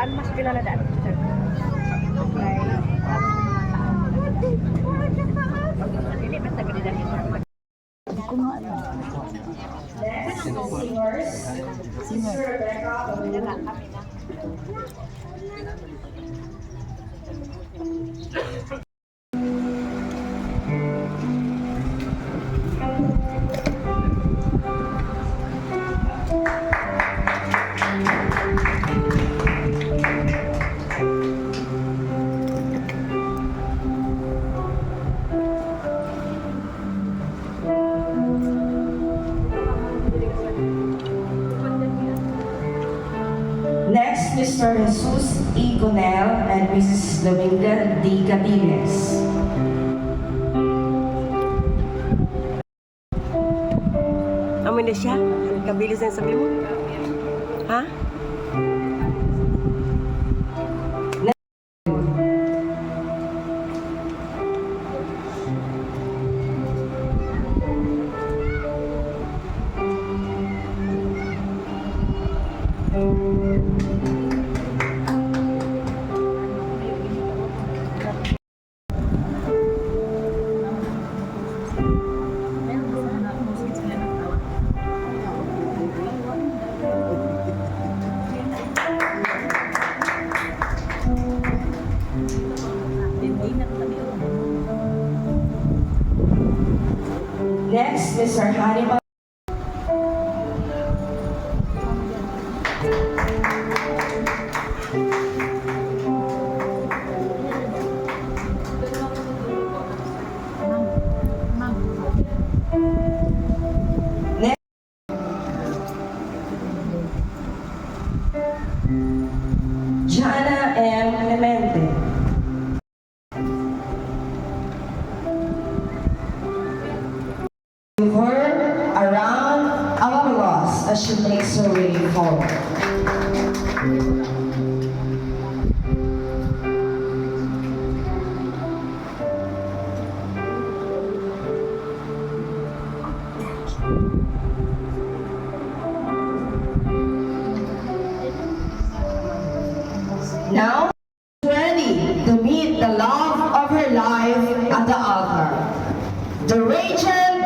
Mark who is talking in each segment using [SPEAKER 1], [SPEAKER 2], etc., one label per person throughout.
[SPEAKER 1] Ano mas kilala daan? Ini basta gani dali. Ko nga ano. Singer. Dala kami na.
[SPEAKER 2] Next, Mr. Jesus E. Gonel and Mrs. Dominga D. Capiles.
[SPEAKER 3] Amoy na siya? Kabilis na sabi mo? Ha?
[SPEAKER 2] Next, Mr. Hannibal. Next, Jana M. Clemente. Her around our loss as she makes her way forward. Now, ready to meet the love of her life at the altar. The raging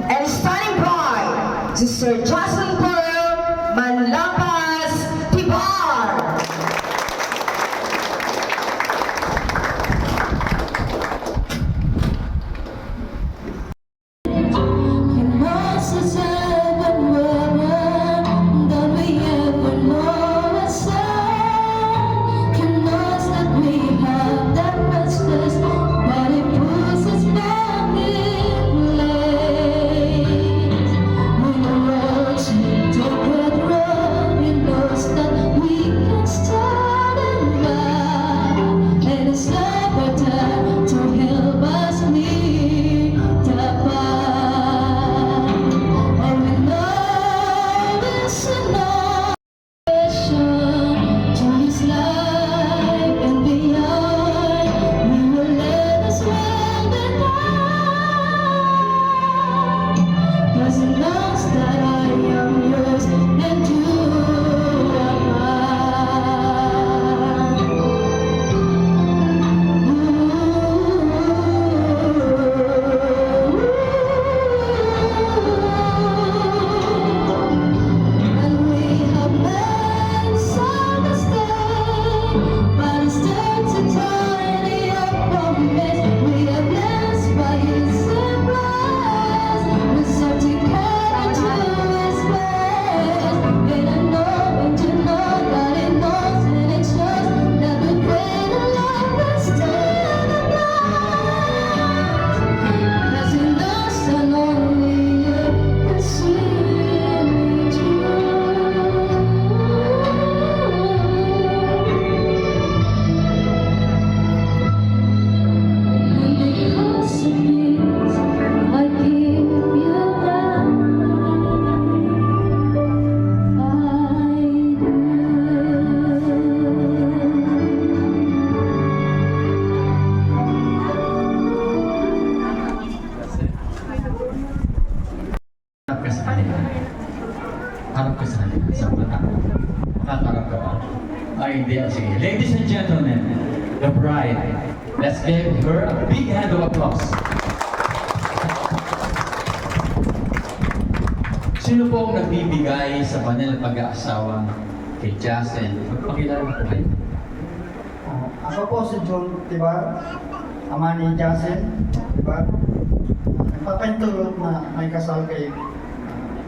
[SPEAKER 2] and standing by, Sister Jocelyn Pearl Manlapas Tibar.
[SPEAKER 4] Can harap ka sa kanila, sa mata. Makakarap ka ba? Ay, hindi. Sige. Ladies and gentlemen, the bride. Let's give her a big hand of applause. Sino po ang nagbibigay sa kanilang pag-aasawa kay Jasen? Magpakilala po kayo.
[SPEAKER 5] Ako po si John, diba? Ama ni Jasen, diba? Nagpapahintulot na may kasal kay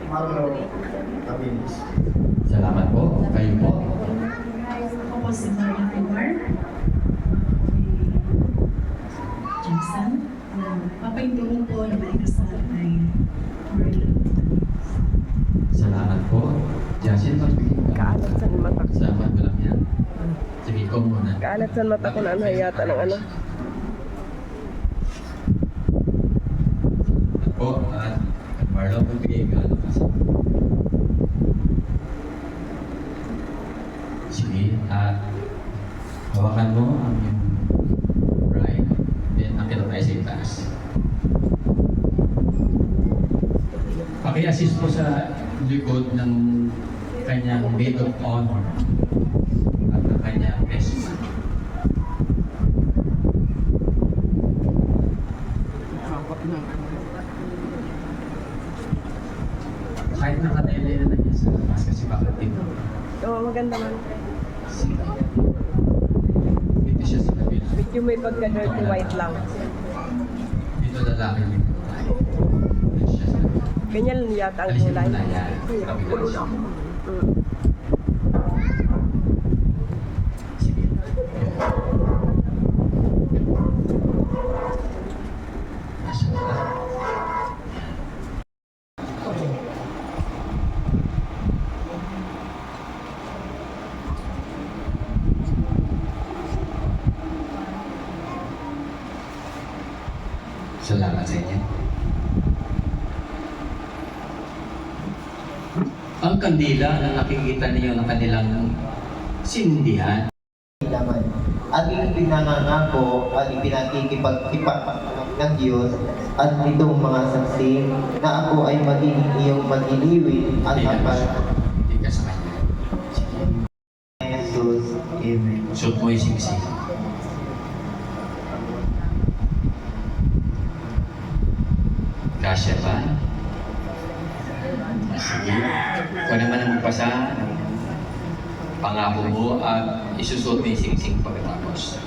[SPEAKER 5] Marlo Tabilis.
[SPEAKER 4] Salamat po. Kayo po.
[SPEAKER 6] Ako po si Marla Pilar. Jackson. Papaintulong po na may kasal kay Marla.
[SPEAKER 4] Salamat po. Jasen, magbigay ka.
[SPEAKER 3] Kaalat sa mata ko.
[SPEAKER 4] Salamat ko lang yan. Sige, ikaw muna.
[SPEAKER 3] Kaalat sa mata ko na ano yata ng ano.
[SPEAKER 4] Po, at Marlo, magbigay ka. Sige, at hawakan mo ang iyong bride. Then, akit na tayo sa itaas. Paki-assist po sa likod ng kanyang maid of honor at ng kanyang best man. Kahit nakatele na niya sa labas kasi baka tino.
[SPEAKER 3] Oo, maganda man.
[SPEAKER 4] Sige. Dito siya sa kabila.
[SPEAKER 3] Medyo may pagka-dirty white lang.
[SPEAKER 4] Dito lalaki dito. Dito siya sa kabila.
[SPEAKER 3] Ganyan yata ang
[SPEAKER 4] Alisin
[SPEAKER 3] kulay.
[SPEAKER 4] mo na yan. Kabila siya.
[SPEAKER 3] Mm.
[SPEAKER 4] Sige. Nasa wala. Salamat sa inyo. Ang kandila na nakikita niyo ng kanilang sindihan,
[SPEAKER 7] laman. At ipinangangako at ipinakikipag-ipak ng Diyos at itong mga saksi na ako ay maging iyong magiliwin at
[SPEAKER 4] hindi ka sa kanya. Sige.
[SPEAKER 7] Jesus. Amen.
[SPEAKER 4] Suot mo yung singsing. Kasya ba? Sige. Ikaw naman ang magpasa ng pangako mo at isusuot mo yung singsing pagkatapos.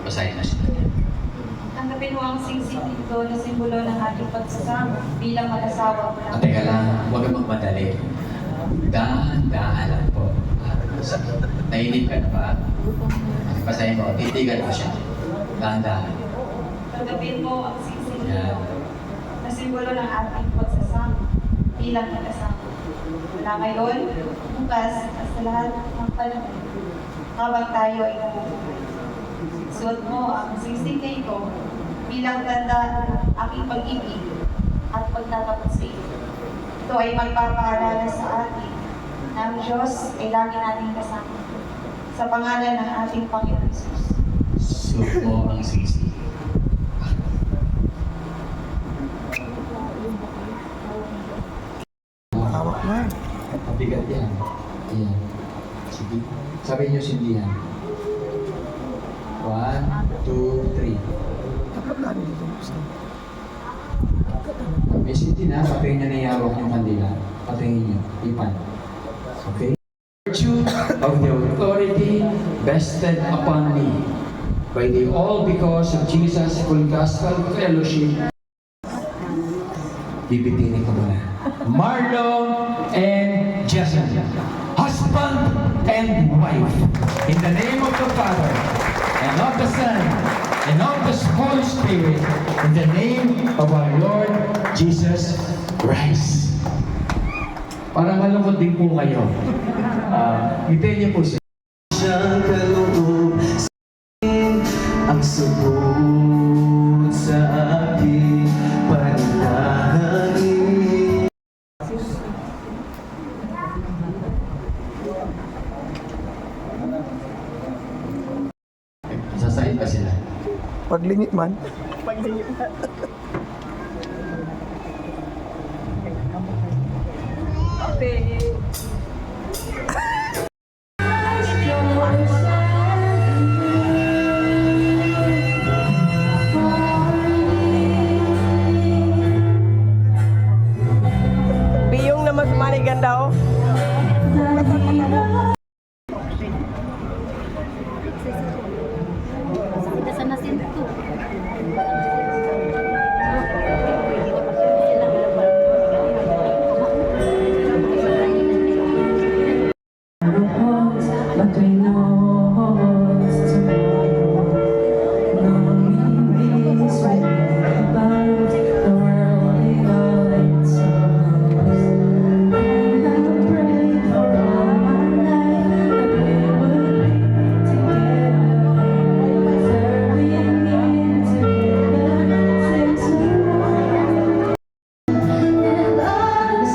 [SPEAKER 4] Basahin na sila.
[SPEAKER 1] Tanggapin mo ang singsing ito na simbolo ng ating pagsasama bilang mag-asawa mo
[SPEAKER 4] At teka lang, huwag kang magmadali. Dahan-dahan lang po. Nainip ka na ba? Basahin mo, titigan mo siya. Dahan-dahan.
[SPEAKER 1] Tanggapin mo ang singsing ito
[SPEAKER 4] Yan.
[SPEAKER 1] na simbolo ng ating pagsasama bilang mag-asawa. Mula ngayon, bukas, at sa lahat ng panahon, habang tayo ay nabubuhay. Suot mo ang singsing na ito bilang tanda ng aking pag-ibig at pagtatapos sa iyo. Ito ay magpapaalala sa atin na ang Diyos ay lagi nating kasama. Sa pangalan ng ating Panginoon Jesus.
[SPEAKER 4] Suot mo ang sisi.
[SPEAKER 5] Hawak na.
[SPEAKER 4] Mabigat yan. Ayan. Sige. Sabi niyo sindihan. 1, 2, 3. May sindi na, patayin niya na ihawak yung kandila. Patayin niyo. Ipan. Okay? Virtue of the authority vested upon me by the all because of Jesus full gospel fellowship. Bibitinin ko muna. Marlo and Jason, husband and wife, in the name of the Father, and of the Son, and of the Holy Spirit, in the name of our Lord Jesus Christ. Para malungkot din po kayo. Ngitian niyo po siya.
[SPEAKER 7] Siyang kaloob sa akin, ang sagot sa aking panalangin.
[SPEAKER 4] Sasayin pa sila.
[SPEAKER 5] Paglingit man.
[SPEAKER 3] Okay. daw.
[SPEAKER 6] But we know it's tomorrow. Knowing this right about the world in all its sorrows. I prayed for all my life that we would be together, serving in together since we were. And all is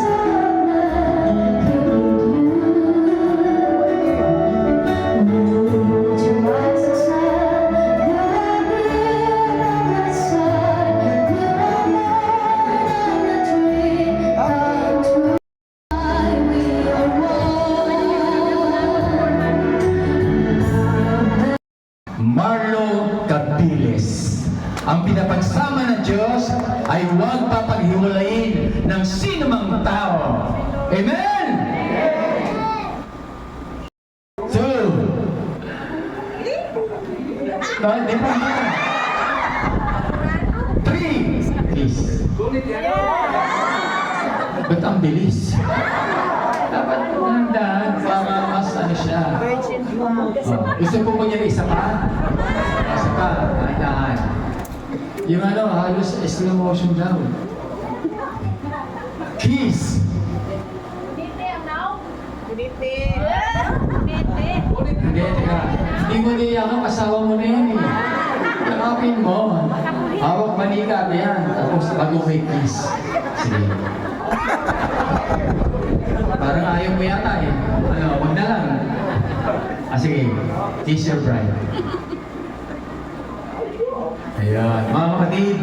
[SPEAKER 4] Marlo Capiles. Ang pinapagsama ng Diyos ay huwag papaghiwalayin ng sinumang tao. Amen? 2. Di pa. 3. Please. Ba't ang bilis? Dapat dahan para mas ano siya. Gusto po mo niya isa pa? Isa pa, dahan. Yung ano, halos slow motion daw. Kiss! Hindi, teka. Hindi mo niyakan, asawa mo na yan eh. Yakapin mo. Hawak manika ba yan? Tapos bago may kiss. Sige. Parang ayaw mo yata eh. Ano, wag na lang. Sige. Kiss your bride. Ayan. Mga kapatid,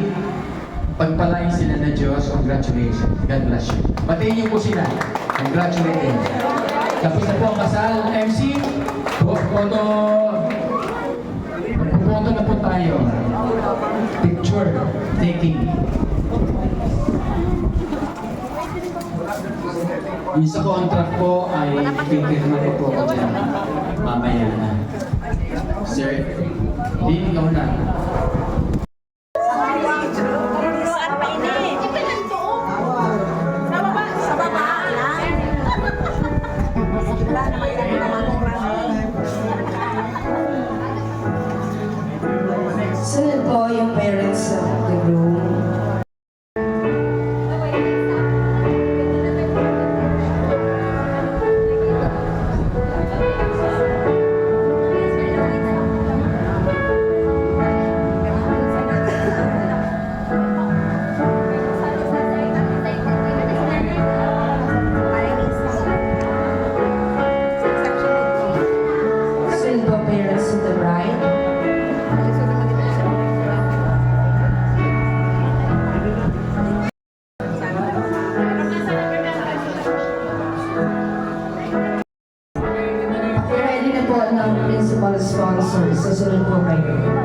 [SPEAKER 4] pagpalain sila ng Diyos. Congratulations. God bless you. Patayin niyo po sila. Congratulations. Tapos na po ang kasal. MC, photo. Photo na po tayo. Picture taking. Yung sa contract po ay pipirma ko po ako dyan. Mamaya na. Sir, hindi ikaw na.
[SPEAKER 2] Sunod po yung parents of the groom. Sunod po parents of the bride. Ready na po ng principal sponsor sa sunod po kayo.